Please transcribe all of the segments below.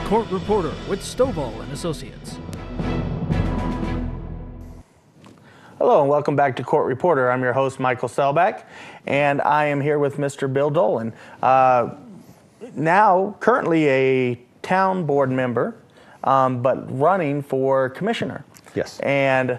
Court Reporter with Stovall and Associates. Hello and welcome back to Court Reporter. I'm your host, Michael Selbach, and I am here with Mr. Bill Dolan. Now, currently a town board member, but running for commissioner. Yes. And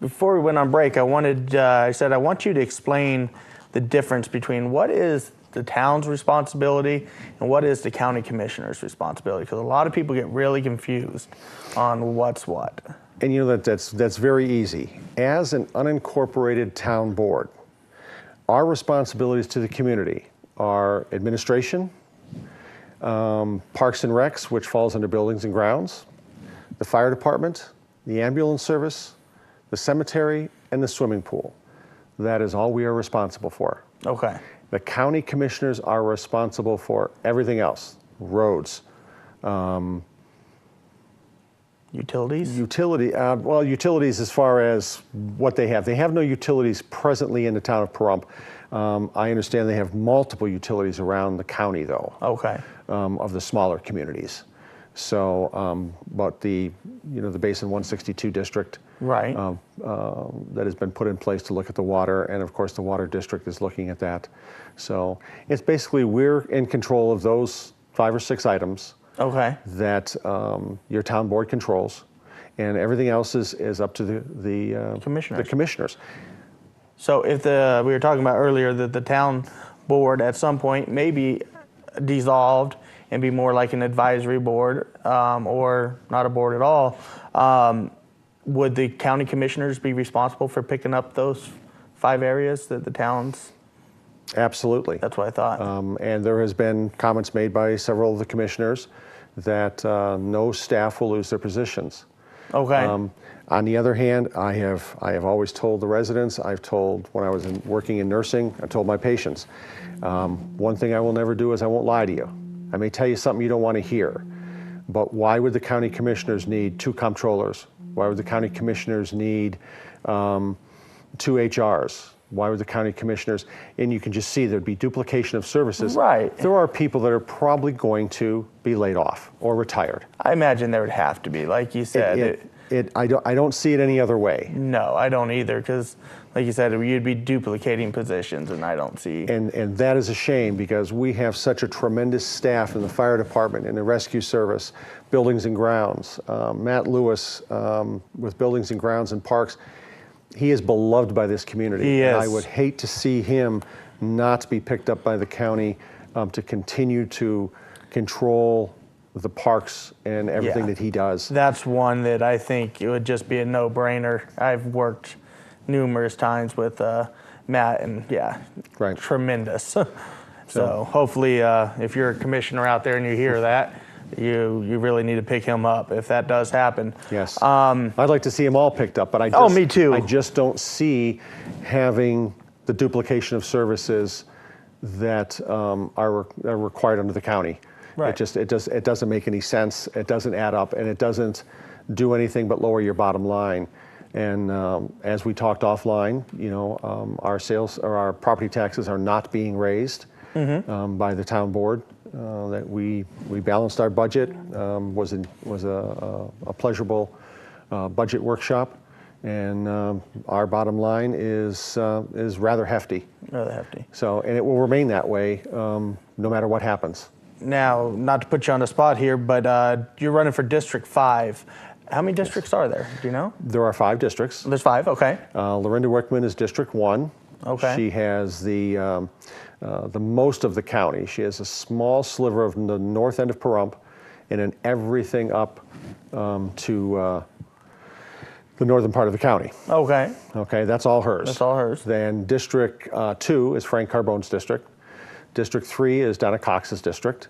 before we went on break, I said I want you to explain the difference between what is the town's responsibility and what is the county commissioner's responsibility, because a lot of people get really confused on what's what. And you know that's very easy. As an unincorporated town board, our responsibilities to the community are administration, parks and recs, which falls under buildings and grounds, the fire department, the ambulance service, the cemetery, and the swimming pool. That is all we are responsible for. Okay. The county commissioners are responsible for everything else, roads, Utilities? Utilities as far as what they have. They have no utilities presently in the town of Pahrump. I understand they have multiple utilities around the county, though. Okay. Of the smaller communities. So, but the Basin 162 district, Right. that has been put in place to look at the water, and of course the water district is looking at that. So it's basically we're in control of those 5 or 6 items. Okay. That your town board controls, and everything else is up to the commissioners. So if we were talking about earlier that the town board at some point may be dissolved and be more like an advisory board, or not a board at all, would the county commissioners be responsible for picking up those 5 areas that the towns? Absolutely. That's what I thought. And there has been comments made by several of the commissioners that no staff will lose their positions. Okay. On the other hand, I have always told the residents, I've told when I was working in nursing, I told my patients, one thing I will never do is I won't lie to you. I may tell you something you don't want to hear, but why would the county commissioners need 2 comptrollers? Why would the county commissioners need 2 HRs? Why would the county commissioners, and you can just see there'd be duplication of services. Right. There are people that are probably going to be laid off or retired. I imagine there would have to be, like you said. I don't see it any other way. No, I don't either, because like you said, you'd be duplicating positions, and I don't see. And that is a shame, because we have such a tremendous staff in the fire department, in the rescue service, buildings and grounds. Matt Lewis with buildings and grounds and parks. He is beloved by this community. He is. And I would hate to see him not be picked up by the county to continue to control the parks and everything that he does. That's one that I think it would just be a no-brainer. I've worked numerous times with Matt, and Right. tremendous. So hopefully, if you're a commissioner out there and you hear that, you really need to pick him up if that does happen. Yes. I'd like to see them all picked up, but me too. I just don't see having the duplication of services that are required under the county. Right. It doesn't make any sense. It doesn't add up, and it doesn't do anything but lower your bottom line. And as we talked offline, our sales or our property taxes are not being raised by the town board. That we balanced our budget, was a pleasurable budget workshop, and our bottom line is rather hefty. Rather hefty. So, and it will remain that way no matter what happens. Now, not to put you on the spot here, but you're running for District 5. How many districts are there? Do you know? There are 5 districts. There's 5. Okay. Lorinda Wickman is District 1. Okay. She has the most of the county. She has a small sliver of the north end of Pahrump, and then everything up to the northern part of the county. Okay. Okay, that's all hers. That's all hers. Then District 2 is Frank Carbone's district. District 3 is Donna Cox's district.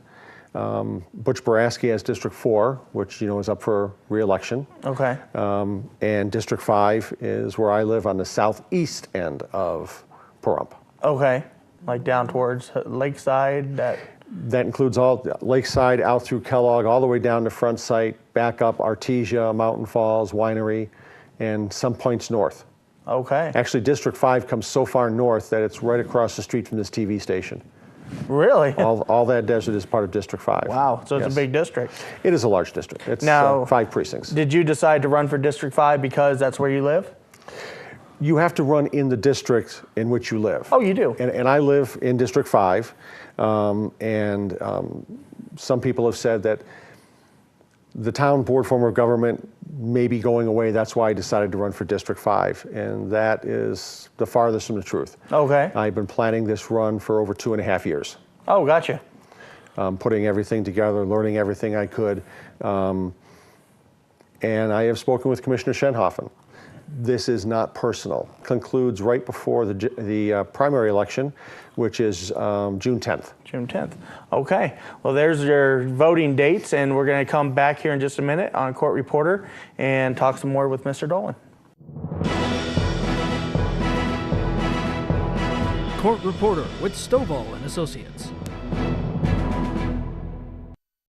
Butch Boraski has District 4, which is up for re-election. Okay. And District 5 is where I live on the southeast end of Pahrump. Okay. Like down towards Lakeside, that includes all Lakeside, out through Kellogg, all the way down to Front Site, back up Artesia, Mountain Falls, Winery, and some points north. Okay. Actually, District 5 comes so far north that it's right across the street from this TV station. Really? All that desert is part of District 5. Wow, so it's Yes. a big district. It is a large district. It's Now, 5 precincts. Did you decide to run for District 5 because that's where you live? You have to run in the district in which you live. Oh, you do? And I live in District 5, some people have said that the town board form of government may be going away. That's why I decided to run for District 5, and that is the farthest from the truth. Okay. I've been planning this run for over 2.5 years. Oh, gotcha. Putting everything together, learning everything I could, and I have spoken with Commissioner Schenhofen. This is not personal. Concludes right before the primary election, which is June 10th. June 10th. Okay. Well, there's your voting dates, and we're going to come back here in just a minute on Court Reporter and talk some more with Mr. Dolan. Court Reporter with Stovall and Associates.